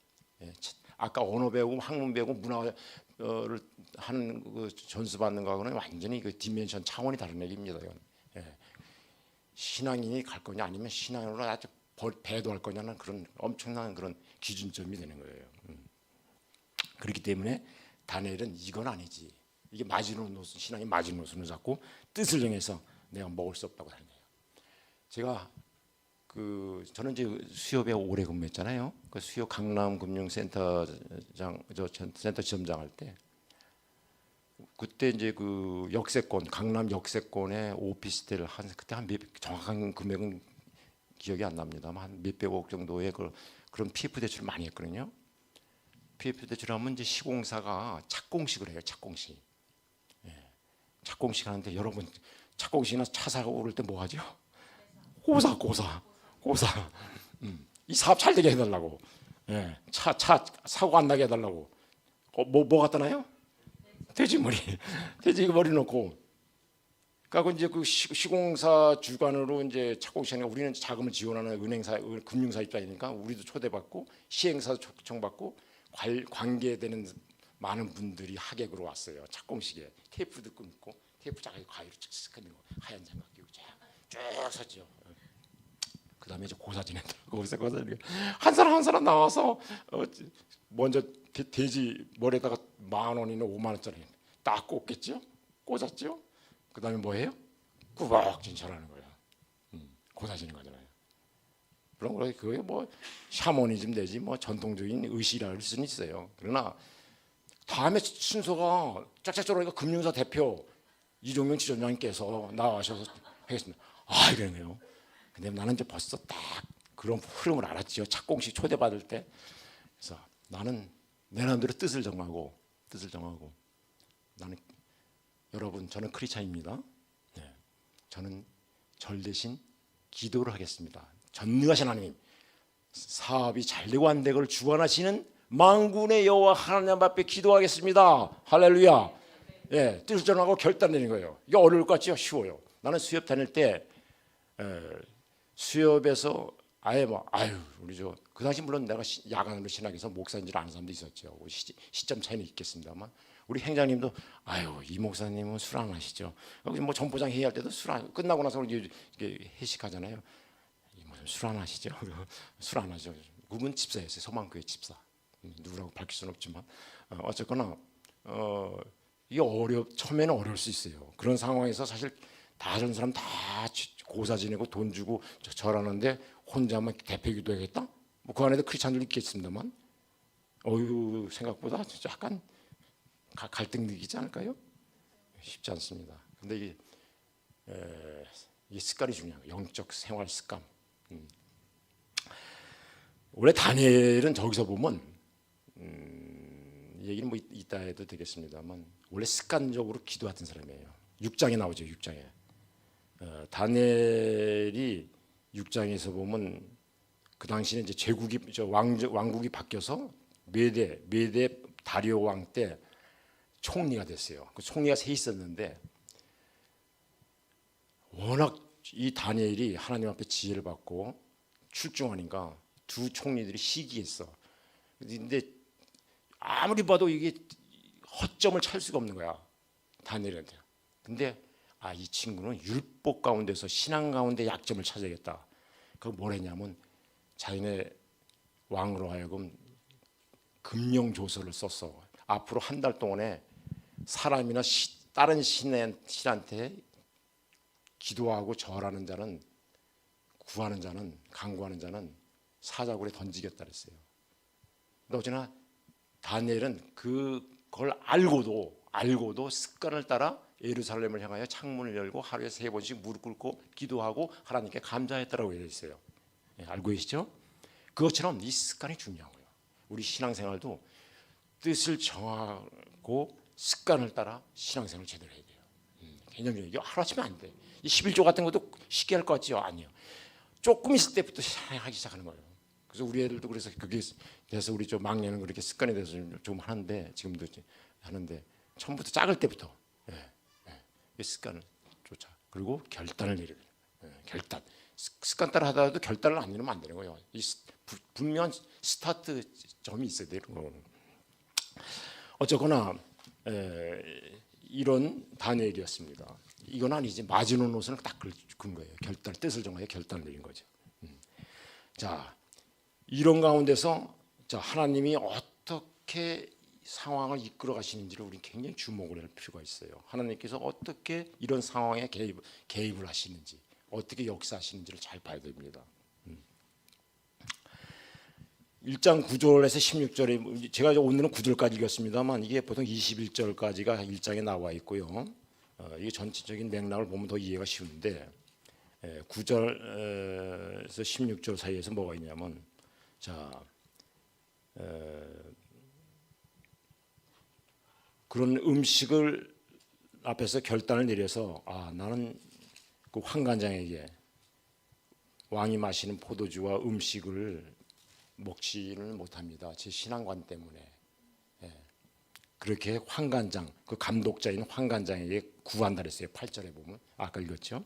예, 아까 언어 배우고 학문 배우고 문화를 하는 그 전수 받는 거하고는 완전히 그 디멘션 차원이 다른 얘기입니다. 예. 신앙인이 갈 거냐 아니면 신앙으로 아주 배도할 거냐는 그런 엄청난 그런 기준점이 되는 거예요. 그렇기 때문에 다니엘은 이건 아니지. 이게 마지노선 신앙이 마지노선을 잡고 뜻을 정해서 내가 먹을 수 없다고 하는 거예요. 제가 저는 이제 수협에 오래 근무했잖아요. 그 수협 강남 금융센터장 센터 지점장 할 때 그때 이제 그 역세권 강남 역세권의 오피스텔 그때 한 정확한 금액은 기억이 안 납니다만 한 몇백억 정도의 그런 PF 대출을 많이 했거든요. PF 대출하면 이제 시공사가 착공식을 해요. 착공식. 예. 착공식 하는데 여러분 착공식이나 차 사고 그럴 때 뭐 하죠? 고사. 이 사업 잘 되게 해달라고. 예. 차 사고 안 나게 해달라고. 뭐 갖다 놔요? 돼지 머리 놓고. 그러니까 이제 그 시공사 주관으로 이제 착공시하니까 우리는 자금을 지원하는 금융사 입장이니까 우리도 초대받고 시행사 초청받고 관계되는 많은 분들이 하객으로 왔어요. 착공식에 테이프도 끊고 테이프 자기 가위로 칙칙 끊는 거 하얀 장갑 끼고 쭉 섰죠. 그 다음에 이제 고사진했다. 거기서 한 사람 나와서 먼저 돼지 머리에다가 10,000원이나 50,000원짜리 딱 꽂겠죠. 꽂았죠. 그 다음에 뭐예요? 꾸벅 진찰하는 거예요. 고사지는 거잖아요. 그럼 그게 뭐 샤머니즘 되지 뭐 전통적인 의식이라 할 수는 있어요. 그러나 다음에 순서가 짝짝저러니까 금융사 대표 이종명 지점장님께서 나와셔서 하겠습니다. 이러네요. 근데 나는 이제 벌써 딱 그런 흐름을 알았지요. 착공식 초대받을 때. 그래서 나는 내 나름대로 뜻을 정하고 나는 여러분 저는 크리스찬입니다. 네. 저는 절 대신 기도를 하겠습니다. 전능하신 하나님, 사업이 잘 되고 안 되고를 주관하시는 만군의 여호와 하나님 앞에 기도하겠습니다. 할렐루야. 예, 뜻을 정하고 결단 내는 거예요. 이게 어려울 것 같지요? 쉬워요. 나는 수협 다닐 때 수협에서 우리 그 당시 물론 내가 야간으로 신학해서 목사인 줄 아는 사람도 있었죠. 시점 차이는 있겠습니다만 우리 행장님도 이 목사님은 술 안 하시죠. 여기 뭐 전부장 회의할 때도 끝나고 나서 이제 회식하잖아요. 술 안 하시죠? 술 안 하죠. 그분 집사였어요. 서만교회 집사. 누구라고 밝힐 수는 없지만 어쨌거나 이게 처음에는 어려울 수 있어요. 그런 상황에서 사실 다른 사람 다 고사 지내고 돈 주고 절하는데 혼자만 대표기도 하겠다? 뭐 그 안에도 크리스찬들 있겠습니다만 생각보다 진짜 약간 갈등 느끼지 않을까요? 쉽지 않습니다. 근데 이게 습관이 중요한 거예요. 영적 생활 습관. 원래 다니엘은 저기서 보면 얘기는 뭐 이따 해도 되겠습니다만 원래 습관적으로 기도하던 사람이에요. 6장에 나오죠. 6장에 다니엘이 6장에서 보면 그 당시에 이제 제국이 왕국이 바뀌어서 메대 다리오 왕 때 총리가 됐어요. 그 총리가 세 있었는데 워낙 이 다니엘이 하나님 앞에 지혜를 받고 출중하니까 두 총리들이 시기했어. 근데 아무리 봐도 이게 허점을 찾을 수가 없는 거야, 다니엘한테. 근데 이 친구는 율법 가운데서 신앙 가운데 약점을 찾아야겠다. 그 뭘 했냐면 자기네 왕으로 하여금 금령 조서를 썼어. 앞으로 한 달 동안에 사람이나 다른 신한테 기도하고 절하는 자는, 구하는 자는, 간구하는 자는 사자굴에 던지겠다 그랬어요. 근데 어쩌나 다니엘은 그걸 알고도 습관을 따라 예루살렘을 향하여 창문을 열고 하루에 3번씩 무릎 꿇고 기도하고 하나님께 감사했다라고 되어 있어요. 알고 계시죠? 그것처럼 이 습관이 중요한 거예요. 우리 신앙생활도 뜻을 정하고 습관을 따라 신앙생활을 제대로 해야 돼요. 개념적인 이게 하루아침에 안 돼. 이 11조 같은 것도 쉽게 할 것 같지요? 아니요. 조금 있을 때부터 하기 시작하는 거예요. 그래서 우리 애들도 그래서 그게 돼서 우리 좀 막내는 그렇게 습관이 돼서 좀 하는데, 지금도 하는데 처음부터 작을 때부터 이 습관을 쫓아. 그리고 결단을 내려야 돼요. 결단. 습관 따라 하다가도 결단을 안 내리면 안 되는 거예요. 이 분명한 스타트 점이 있어야 되는 거예요. 어쨌거나 이런 다니엘이었습니다. 이건 아니지. 마지노선을 딱 긋은 거예요. 결단, 뜻을 정하여 결단을 내린 거죠. 자, 이런 가운데서 하나님이 어떻게 상황을 이끌어 가시는지를 우리 굉장히 주목을 할 필요가 있어요. 하나님께서 어떻게 이런 상황에 개입을 하시는지, 어떻게 역사하시는지를 잘 봐야 됩니다. 1장 9절에서 16절에 제가 오늘은 9절까지 읽었습니다만 이게 보통 21절까지가 1장에 나와 있고요. 이게 전체적인 맥락을 보면 더 이해가 쉬운데 9절에서 16절 사이에서 뭐가 있냐면 그런 음식을 앞에서 결단을 내려서 나는 그 환관장에게 왕이 마시는 포도주와 음식을 먹지는 못합니다. 제 신앙관 때문에. 그렇게 환관장, 그 감독자인 환관장에게 구한다 그랬어요. 8절에 보면 아까 읽었죠.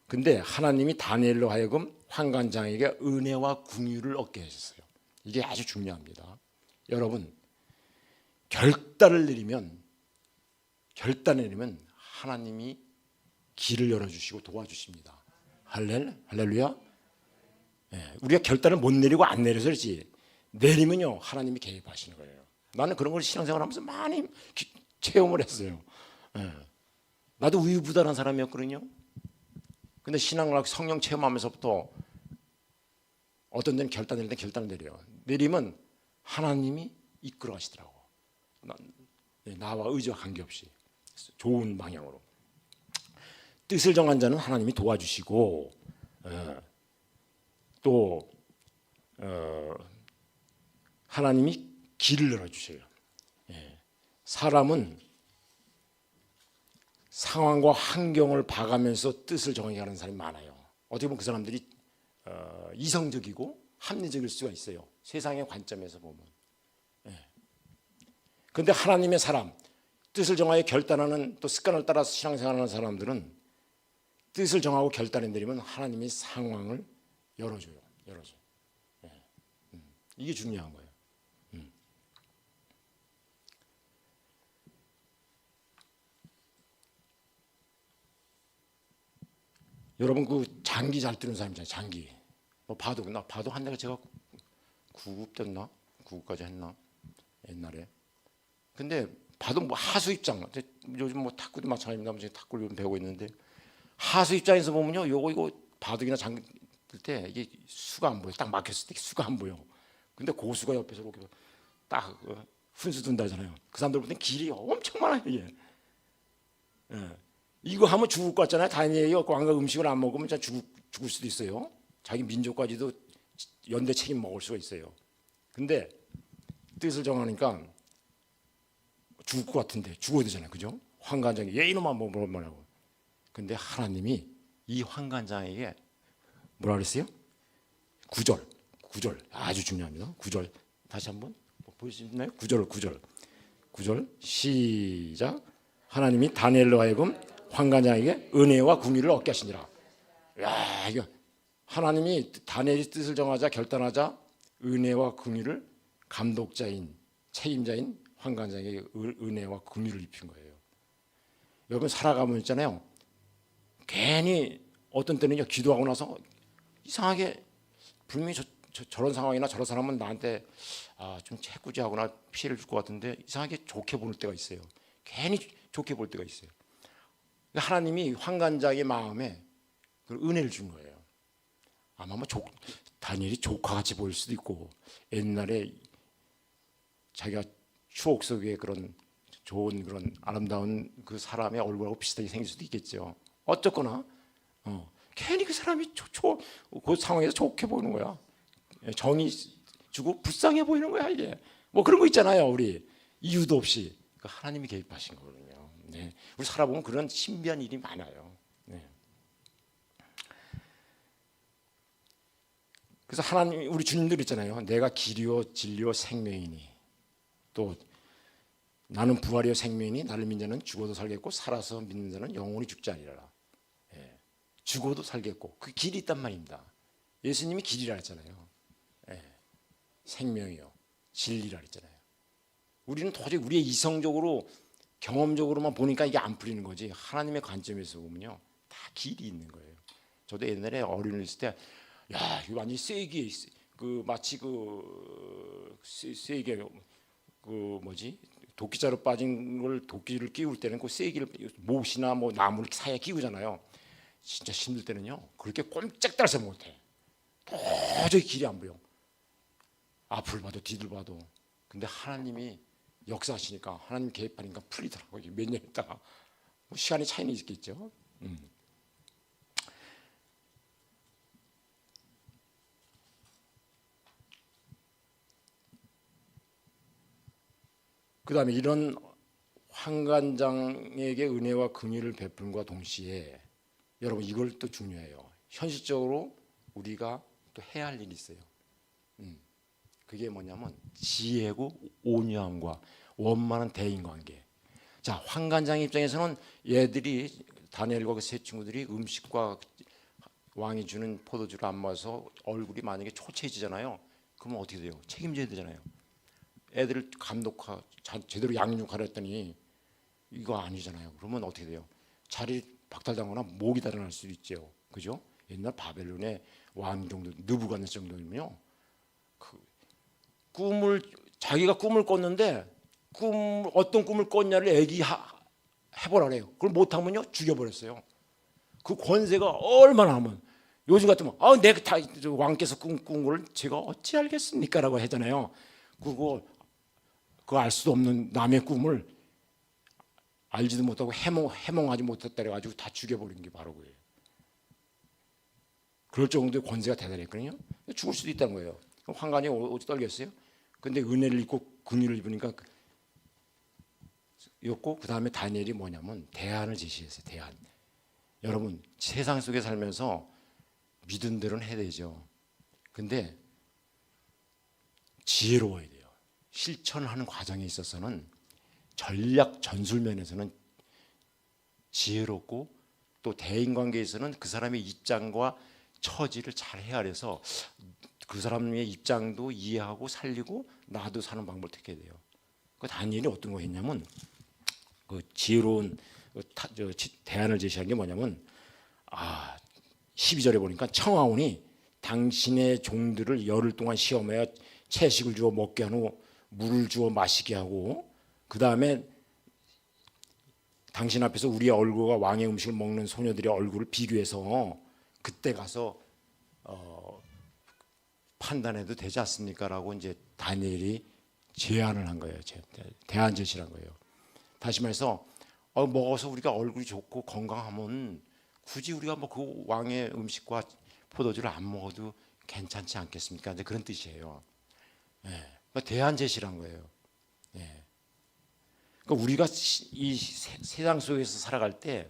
근데 하나님이 다니엘로 하여금 환관장에게 은혜와 긍휼을 얻게 하셨어요. 이게 아주 중요합니다. 여러분, 결단을 내리면 하나님이 길을 열어주시고 도와주십니다. 할렐루야. 우리가 결단을 못 내리고 안 내려서 그렇지, 내리면요 하나님이 개입하시는 거예요. 나는 그런 걸 신앙생활하면서 많이 체험을 했어요. 나도 우유부단한 사람이었거든요. 근데 신앙을 성령 체험하면서부터 어떤 데는 결단 내릴 때 결단을 내려요. 내리면 하나님이 이끌어 가시더라고. 나와 의지와 관계없이 좋은 방향으로. 뜻을 정한 자는 하나님이 도와주시고 또 하나님이 길을 열어주셔요. 사람은 상황과 환경을 봐가면서 뜻을 정하게 하는 사람이 많아요. 어떻게 보면 그 사람들이 이성적이고 합리적일 수가 있어요. 세상의 관점에서 보면. 그런데 하나님의 사람, 뜻을 정하여 결단하는, 또 습관을 따라서 신앙생활하는 사람들은 뜻을 정하고 결단을 내리면 하나님이 상황을 열어줘요. 이게 중요한 거예요. 여러분 그 장기 잘 뜨는 사람 있잖아요. 장기. 바둑 한 대가 제가 9급 됐나? 9급까지 했나? 옛날에. 근데 바둑 뭐 하수 입장. 요즘 뭐 탁구도 마찬가지입니다. 제가 탁구를 배우고 있는데 하수 입장에서 보면요, 이거 바둑이나 장기 뜰 때 이게 수가 안 보여. 딱 막혔을 때 수가 안 보여. 근데 고수가 옆에서 이렇게 딱 훈수 둔다잖아요. 그 사람들 볼 땐 길이 엄청 많아요. 이게. 이거 하면 죽을 것 같잖아요. 다니엘이 왕과 음식을 안 먹으면 진짜 죽을 수도 있어요. 자기 민족까지도 연대 책임 먹을 수가 있어요. 근데 뜻을 정하니까 죽을 것 같은데 죽어야 되잖아요, 그죠? 환관장이 얘 이놈아 뭐라고. 근데 하나님이 이 환관장에게 뭐라 그랬어요? 9절, 9절 아주 중요합니다. 9절 다시 한번 보실 수 있나요? 9절 시작. 하나님이 다니엘로 하여금 환관장에게 은혜와 궁유를 얻게 하시니라. 야, 이거 하나님이 다니엘이 뜻을 정하자 결단하자 은혜와 긍휼을 감독자인 책임자인 환관장에게 은혜와 긍휼을 입힌 거예요. 여러분 살아가면 있잖아요. 괜히 어떤 때는요 기도하고 나서 이상하게 분명히 저런 상황이나 저런 사람은 나한테 좀 해꾸지하거나 피해를 줄 것 같은데 이상하게 좋게 볼 때가 있어요. 괜히 좋게 볼 때가 있어요. 하나님이 환관장의 마음에 그 은혜를 준 거예요. 아마 다니엘이 조카같이 보일 수도 있고 옛날에 자기가 추억 속에 그런 좋은 그런 아름다운 그 사람의 얼굴하고 비슷하게 생길 수도 있겠죠. 어쨌거나 괜히 그 사람이 그 상황에서 좋게 보이는 거야. 정이 주고 불쌍해 보이는 거야 이게. 뭐 그런 거 있잖아요. 우리 이유도 없이 하나님이 개입하신 거거든요. 네. 우리 살아보면 그런 신비한 일이 많아요. 네. 그래서 하나님 우리 주님들 있잖아요. 내가 길이요 진리요 생명이니 또 나는 부활이요 생명이니 나를 믿는 자는 죽어도 살겠고 살아서 믿는 자는 영원히 죽지 아니하리라. 예. 죽어도 살겠고 그 길이 있단 말입니다. 예수님이 길이라 했잖아요. 예. 생명이요 진리라 했잖아요. 우리는 도저히 우리의 이성적으로 경험적으로만 보니까 이게 안 풀리는 거지 하나님의 관점에서 보면요 다 길이 있는 거예요. 저도 옛날에 어린이를 있을 때 야, 이거 완전히 쐐기 그 마치 그 쐐기 그 뭐지 도끼자루 빠진 걸 도끼를 끼울 때는 그 쐐기를 못이나 뭐 나무를 사이에 끼우잖아요. 진짜 힘들 때는요 그렇게 꼼짝달싹 못해. 도저히 길이 안 보여. 앞을 봐도 뒤를 봐도. 근데 하나님이 역사하시니까 하나님 개입하니까 풀리더라고요. 몇 년 있다가 뭐 시간의 차이는 있겠죠. 그 다음에 이런 환관장에게 은혜와 긍휼을 베풀과 동시에 여러분 이걸 또 중요해요. 현실적으로 우리가 또 해야 할 일이 있어요. 그게 뭐냐면 지혜고 온유함과 원만한 대인관계. 자, 환관장 입장에서는 얘들이 다니엘과 그 세 친구들이 음식과 왕이 주는 포도주를 안 마셔서 얼굴이 만약에 초췌해지잖아요. 그러면 어떻게 돼요? 책임져야 되잖아요. 애들을 제대로 양육하려 했더니 이거 아니잖아요. 그러면 어떻게 돼요? 자리 박탈당하거나 목이 달아날 수도 있죠. 그죠? 옛날 바벨론의 왕 정도 느부갓네살 정도면요. 자기가 꿈을 꿨는데 어떤 꿈을 꿨냐를 해보라 그래요. 그걸 못하면요 죽여버렸어요. 그 권세가 얼마나 하면 요즘 같으면 내가 다 왕께서 꾼 걸 제가 어찌 알겠습니까라고 하잖아요. 그거 알 수도 없는 남의 꿈을 알지도 못하고 해몽하지 못했다 그래가지고 다 죽여버린 게 바로 그예요. 그럴 정도의 권세가 대단했거든요. 죽을 수도 있다는 거예요. 환관이 어디 떨겠어요? 근데 은혜를 입고 긍휼을 입으니까 였고 그 다음에 다니엘이 뭐냐면 대안을 제시했어요. 대안. 여러분 세상 속에 살면서 믿은 대로는 해야 되죠. 근데 지혜로워야 돼요. 실천하는 과정에 있어서는 전략 전술 면에서는 지혜롭고 또 대인관계에서는 그 사람의 입장과 처지를 잘 헤아려서 그 사람의 입장도 이해하고 살리고 나도 사는 방법을 택해야 돼요. 그 다니엘이 어떤 거 했냐면 그 지혜로운 대안을 제시한 게 뭐냐면 12절에 보니까 청하오니 당신의 종들을 열흘 동안 시험하여 채식을 주어 먹게 한 후 물을 주어 마시게 하고 그 다음에 당신 앞에서 우리의 얼굴과 왕의 음식을 먹는 소녀들의 얼굴을 비교해서 그때 가서 판단해도 되지 않습니까? 라고 이제 다니엘이 제안을 한 거예요. 대안 제시를 한 거예요. 다시 말해서 먹어서 우리가 얼굴이 좋고 건강하면 굳이 우리가 뭐 그 왕의 음식과 포도주를 안 먹어도 괜찮지 않겠습니까? 이제 그런 뜻이에요. 예. 대안 제시를 한 거예요. 예. 그러니까 우리가 이 세상 속에서 살아갈 때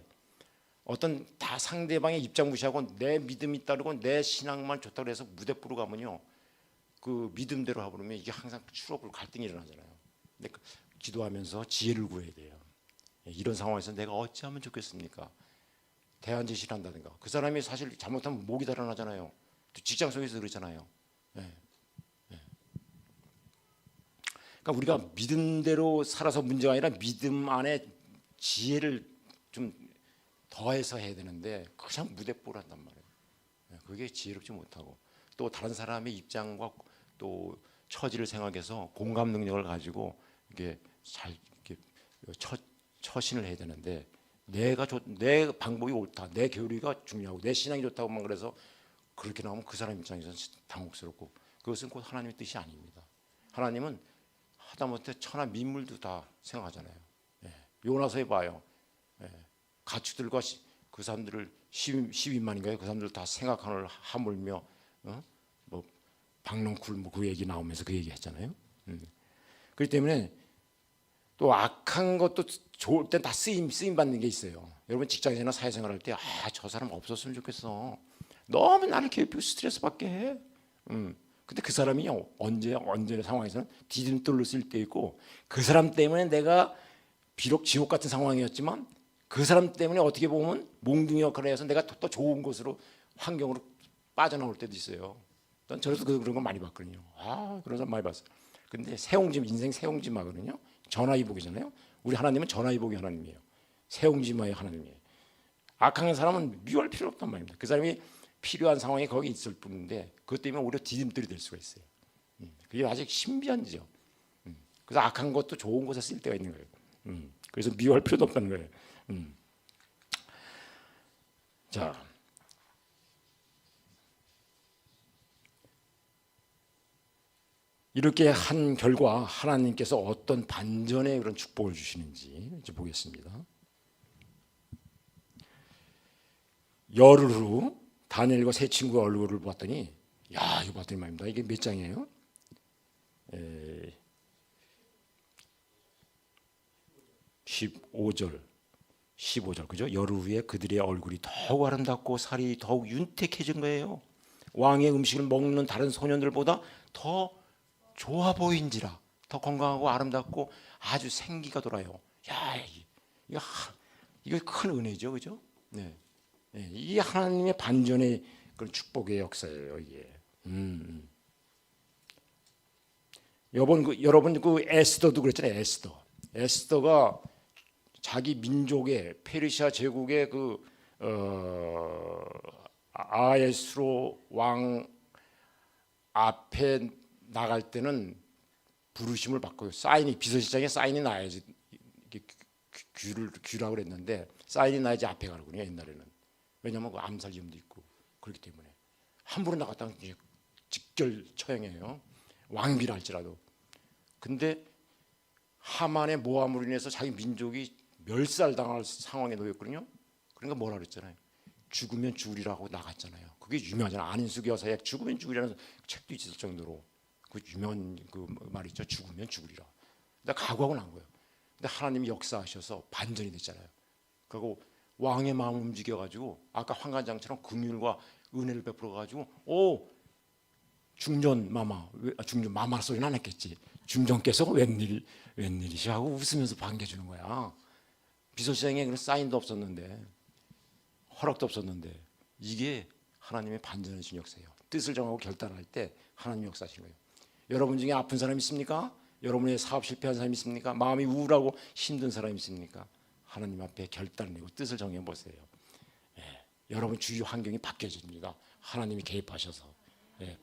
어떤 다 상대방의 입장 무시하고 내 믿음이 따르고 내 신앙만 좋다고 해서 무대뽀로 가면요, 그 믿음대로 하버리면 이게 항상 추락을 갈등이 일어나잖아요. 근데 기도하면서 지혜를 구해야 돼요. 이런 상황에서 내가 어찌하면 좋겠습니까? 대안제시를 한다든가. 그 사람이 사실 잘못하면 목이 달아나잖아요. 또 직장 속에서 그러잖아요. 예. 그러니까 우리가 믿음대로 살아서 문제가 아니라 믿음 안에 지혜를 좀 더해서 해야 되는데 그냥 무대뽀를 한단 말이에요. 그게 지혜롭지 못하고 또 다른 사람의 입장과 또 처지를 생각해서 공감 능력을 가지고 이게 잘 이렇게 처신을 해야 되는데 내 방법이 옳다, 내 교리가 중요하고 내 신앙이 좋다고만 그래서 그렇게 나오면 그 사람 입장에서는 당혹스럽고 그것은 곧 하나님의 뜻이 아닙니다. 하나님은 하다못해 천하 민물도 다 생각하잖아요. 요나서에 봐요. 가축들과 그 사람들을 12만인가요? 그 사람들 다 생각하늘 하물며 뭐 박농쿨 뭐 그 얘기 나오면서 그 얘기 했잖아요. 그렇기 때문에 또 악한 것도 좋을 땐 다 쓰임 받는 게 있어요. 여러분 직장이나 사회생활할 때 저 사람 없었으면 좋겠어. 너무 나를 괴롭히고 스트레스 받게 해. 근데 그 사람이 언제 상황에서는 디딤돌로 쓸 때 있고 그 사람 때문에 내가 비록 지옥 같은 상황이었지만 그 사람 때문에 어떻게 보면 몽둥이 역할을 해서 내가 더 좋은 곳으로 환경으로 빠져나올 때도 있어요. 난 저래서 그런 거 많이 봤거든요. 그런 사람 많이 봤어요. 근데 인생 새옹지마거든요. 전화위복이잖아요. 우리 하나님은 전화위복이 하나님이에요. 새옹지마의 하나님이에요. 악한 사람은 미워할 필요 없단 말입니다. 그 사람이 필요한 상황에 거기 있을 뿐인데 그것 때문에 오히려 디딤돌이 될 수가 있어요. 그게 아직 신비한 지죠. 그래서 악한 것도 좋은 곳에 쓸 때가 있는 거예요. 그래서 미워할 필요도 없다는 거예요. 자, 이렇게 한 결과 하나님께서 어떤 반전의 그런 축복을 주시는지 이제 보겠습니다. 열흘 후 다니엘과 세 친구의 얼굴을 봤더니 이거 봤더니 말입니다. 이게 몇 장이에요? 15절 그죠? 열흘 후에 그들의 얼굴이 더욱 아름답고 살이 더욱 윤택해진 거예요. 왕의 음식을 먹는 다른 소년들보다 더 좋아 보인지라. 더 건강하고 아름답고 아주 생기가 돌아요. 이거 큰 은혜죠, 그죠? 네. 이 하나님의 반전의 그런 축복의 역사예요, 이게. 여러분 그 에스더도 그랬잖아요. 에스더가 자기 민족의 페르시아 제국의 그 아에스로 왕 앞에 나갈 때는 부르심을 받고 비서실장에 사인이 나야지 귀라고 그랬는데 사인이 나야지 앞에 가는군요. 옛날에는. 왜냐하면 그 암살 위험도 있고 그렇기 때문에 함부로 나갔다가 직결 처형이에요. 왕비라 할지라도. 근데 하만의 모함으로 인해서 자기 민족이 멸살당할 상황에 놓였거든요. 그러니까 뭐라 그랬잖아요. 죽으면 죽으리라고 나갔잖아요. 그게 유명하잖아요. 안인숙 여사의 죽으면 죽으리라는 책도 있을 정도로 그 유명한 그 말 있죠. 죽으면 죽으리라. 근데 각오하고 난 거예요. 근데 하나님이 역사하셔서 반전이 됐잖아요. 그리고 왕의 마음 움직여가지고 아까 환관장처럼 긍휼과 은혜를 베풀어가지고 중전 마마 소리는 안 했겠지. 중전께서 웬일이시 하고 웃으면서 반겨주는 거야. 비서실장에 그런 사인도 없었는데 허락도 없었는데 이게 하나님의 반전하신 역사예요. 뜻을 정하고 결단할 때 하나님 역사하신 거예요. 여러분 중에 아픈 사람 있습니까? 여러분의 사업 실패한 사람 있습니까? 마음이 우울하고 힘든 사람 있습니까? 하나님 앞에 결단을 내고 뜻을 정해 보세요. 여러분 주위 환경이 바뀌어집니다. 하나님이 개입하셔서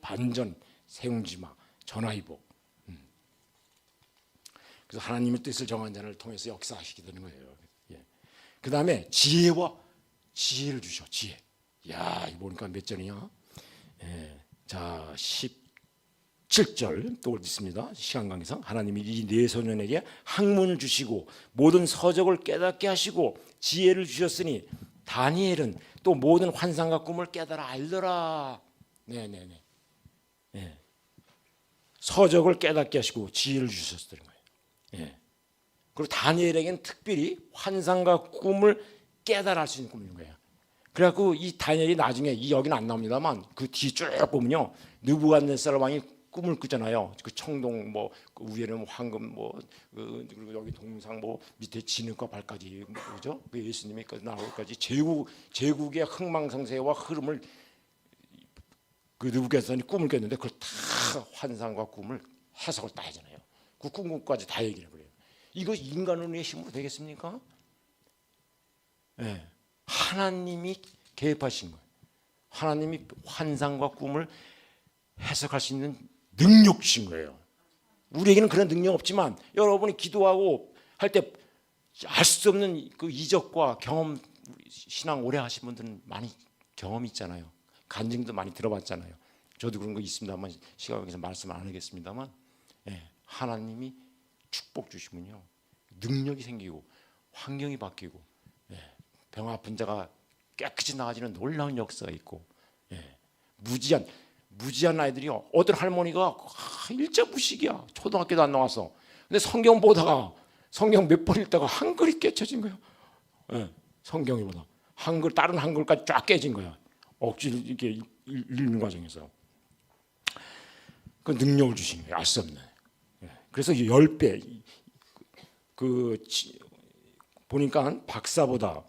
반전, 새옹지마, 전화위복. 그래서 하나님의 뜻을 정한 자를 통해서 역사하시게 되는 거예요. 그 다음에 지혜를 주셔. 지혜. 이거 보니까 몇 절이냐? 자, 17절 또 있습니다. 시간 관계상 하나님이 이 네 소년에게 학문을 주시고 모든 서적을 깨닫게 하시고 지혜를 주셨으니 다니엘은 또 모든 환상과 꿈을 깨달아 알더라. 네네네. 서적을 깨닫게 하시고 지혜를 주셨다는 거예요. 그리고 다니엘에게는 특별히 환상과 꿈을 깨달을 수 있는 꿈인 거예요. 그래갖고 이 다니엘이 나중에 이 여기는 안 나옵니다만 그 뒤에 쭉 보면요, 느부갓네살 왕이 꿈을 꾸잖아요. 그 청동 그 위에는 황금 그리고 여기 동상 밑에 진흙과 발까지 그죠? 그 예수님이 나오기까지 제국의 흥망성쇠와 흐름을 그 느부갓네살이 꿈을 꿨는데 그걸 다 환상과 꿈을 해석을 다 하잖아요. 그 꿈까지 다 얘기를 해버려요. 이거 인간의 힘으로 되겠습니까? 네. 하나님이 개입하신 거예요. 하나님이 환상과 꿈을 해석할 수 있는 능력 주신 거예요. 우리에게는 그런 능력 없지만 여러분이 기도하고 할 때 알 수 없는 그 이적과 경험, 신앙 오래 하신 분들은 많이 경험이 있잖아요. 간증도 많이 들어봤잖아요. 저도 그런 거 있습니다만 시간에서 말씀 안 하겠습니다만, 하나님이 축복 주시면요, 능력이 생기고 환경이 바뀌고, 병 아픈 자가 깨끗이 나아지는 놀라운 역사가 있고, 무지한 아이들이요, 어떤 할머니가 일자 무식이야, 초등학교도 안 나왔어. 근데 성경 보다가 성경 몇 번 읽다가 한글이 깨쳐진 거예요. 성경이 보다 다른 한글까지 쫙 깨진 거야. 억지로 이렇게 읽는 과정에서 그 능력을 주신 거예요. 알 수 없는. 그래서 10배 보니까 박사보다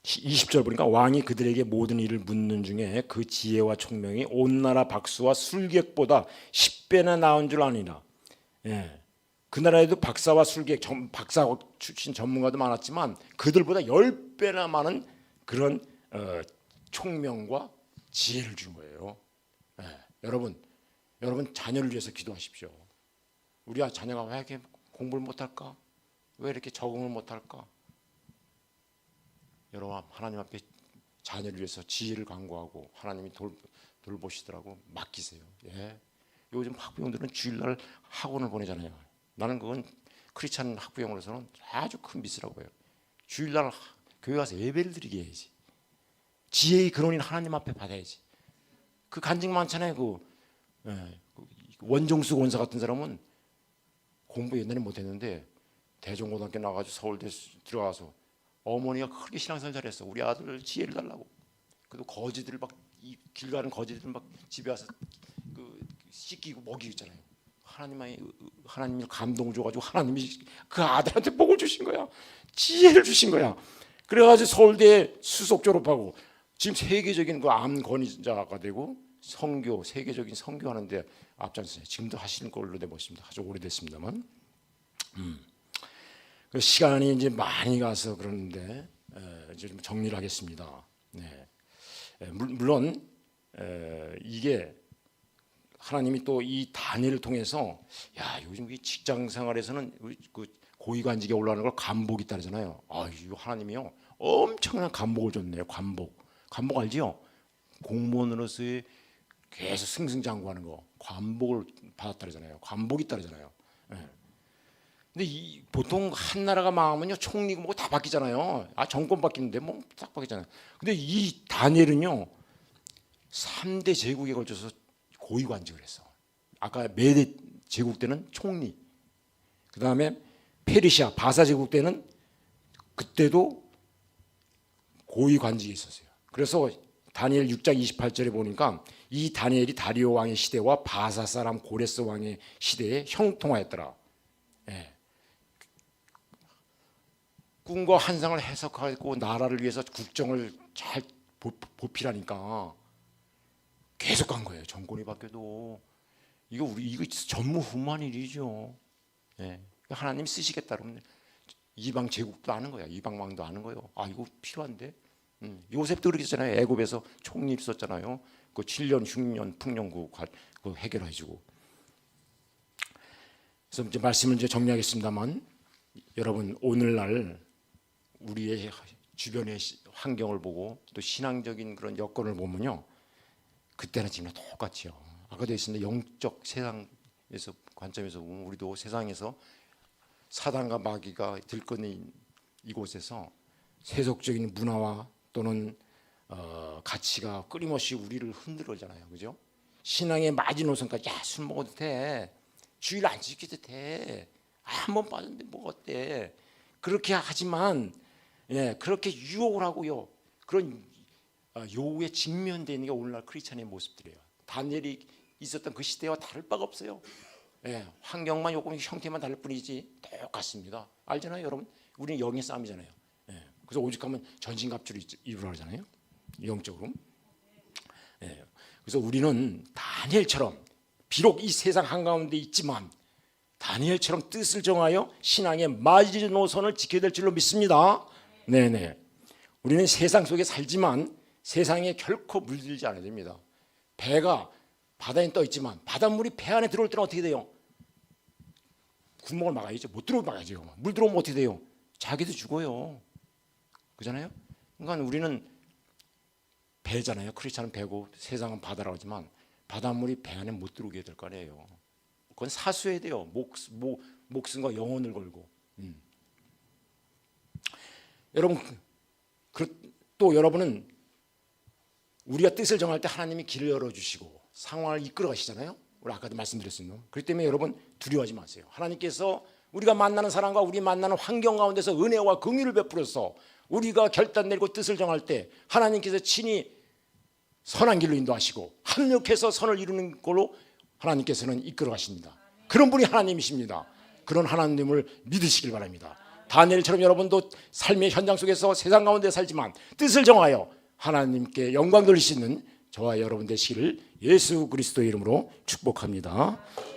20절 보니까 왕이 그들에게 모든 일을 묻는 중에 그 지혜와 총명이 온 나라 박수와 술객보다 10배나 나은 줄 아니라. 그 나라에도 박사와 술객, 박사 출신 전문가도 많았지만 그들보다 10배나 많은 그런 총명과 지혜를 준 거예요. 여러분 자녀를 위해서 기도하십시오. 우리 자녀가 왜 이렇게 공부를 못할까? 왜 이렇게 적응을 못할까? 여러분, 하나님 앞에 자녀를 위해서 지혜를 간구하고 하나님이 돌보시더라고 맡기세요. 요즘 학부형들은 주일날 학원을 보내잖아요. 나는 그건 크리스찬 학부형으로서는 아주 큰 미스라고 해요. 주일날 교회 가서 예배를 드리게 해야지. 지혜의 근원인 하나님 앞에 받아야지. 그 간증 많잖아요. 원종수 원사 같은 사람은 공부 옛날에 못했는데 대종고등학교 나가지고 서울대 들어가서 어머니가 그렇게 신앙생활 잘했어. 우리 아들 지혜를 달라고. 그래도 거지들 길 가는 거지들 집에 와서 씻기고 먹이고 있잖아요. 하나님이 감동 줘가지고 하나님이 그 아들한테 복을 주신 거야. 지혜를 주신 거야. 그래가지고 서울대 수석 졸업하고 지금 세계적인 암 권위자가 되고 세계적인 선교하는데 앞장서요. 지금도 하시는 걸로 돼 보십니다. 아주 오래됐습니다만. 시간이 이제 많이 가서 그러는데 이제 좀 정리를 하겠습니다. 물론 이게 하나님이 또 이 다니엘을 통해서 요즘 이 직장 생활에서는 그 고위관직에 올라가는 걸 간복이 따르잖아요. 이거 하나님이요 엄청난 간복을 줬네요. 간복 알지요? 공무원으로서의 계속 승승장구하는 거 관복을 받았다잖아요. 관복이 따르잖아요. 근데 보통 한 나라가 망하면요 총리고 뭐 다 바뀌잖아요. 정권 바뀌는데 뭐 딱 바뀌잖아요. 근데 이 다니엘은요 3대 제국에 걸쳐서 고위관직을 했어. 아까 메대 제국 때는 총리, 그 다음에 페르시아 바사 제국 때는 그때도 고위관직이 있었어요. 그래서 다니엘 6장 28절에 보니까 이 다니엘이 다리오 왕의 시대와 바사 사람 고레스 왕의 시대에 형통하였더라. 꿈과 환상을 해석하고 나라를 위해서 국정을 잘 보필하니까 계속 간 거예요. 정권이 바뀌어도 이거 전무후무한 일이죠. 하나님 쓰시겠다 그러면 이방 제국도 아는 거야. 이방 왕도 아는 거예요. 이거 필요한데. 요셉도 그렇게 했잖아요. 애굽에서 총리 있었잖아요. 그 7년 흉년 풍년구 그 해결해주고. 그래서 이제 말씀을 이제 정리하겠습니다만, 여러분 오늘날 우리의 주변의 환경을 보고 또 신앙적인 그런 여건을 보면요, 그때나 지금이나 똑같이요. 아까도 했습니다. 영적 세상에서 관점에서 보면 우리도 세상에서 사단과 마귀가 들끓는 이곳에서 세속적인 문화와 또는 가치가 끊임없이 우리를 흔들어잖아요. 그죠? 신앙의 마지노선까지 술 먹어도 돼. 주일 안 지켜도 돼. 한 번 빠졌는데 뭐 어때? 그렇게 하지만 그렇게 유혹을 하고요. 그런 요구에 직면되는 게 오늘날 크리스찬의 모습들이에요. 다니엘이 있었던 그 시대와 다를 바가 없어요. 환경만 조금 형태만 다를 뿐이지 똑같습니다. 알잖아요, 여러분. 우리는 영의 싸움이잖아요. 그래서 오죽하면 전신갑주를 입으라 하잖아요, 영적으로. 그래서 우리는 다니엘처럼 비록 이 세상 한가운데 있지만 다니엘처럼 뜻을 정하여 신앙의 마지노선을 지켜야 될 줄로 믿습니다. 네네. 우리는 세상 속에 살지만 세상에 결코 물들지 않아야 됩니다. 배가 바다에 떠 있지만 바닷물이 배 안에 들어올 때는 어떻게 돼요? 구멍을 막아야죠. 못 들어오게 막아야죠. 물 들어오면 어떻게 돼요? 자기도 죽어요. 그잖아요. 그러니까 우리는 배잖아요. 크리스찬은 배고 세상은 바다라고 하지만 바닷물이 배 안에 못 들어오게 될 거 아니에요. 그건 사수해야 돼요. 목숨과 영혼을 걸고. 여러분, 또 여러분은 우리가 뜻을 정할 때 하나님이 길을 열어주시고 상황을 이끌어 가시잖아요. 우리 아까도 말씀드렸습니다. 그렇기 때문에 여러분 두려워하지 마세요. 하나님께서 우리가 만나는 사람과 우리 만나는 환경 가운데서 은혜와 긍휼을 베풀어서 우리가 결단 내리고 뜻을 정할 때 하나님께서 친히 선한 길로 인도하시고 합력해서 선을 이루는 걸로 하나님께서는 이끌어 가십니다. 그런 분이 하나님이십니다. 그런 하나님을 믿으시길 바랍니다. 다니엘처럼 여러분도 삶의 현장 속에서 세상 가운데 살지만 뜻을 정하여 하나님께 영광 돌릴 수 있는 저와 여러분 되시기를 예수 그리스도의 이름으로 축복합니다.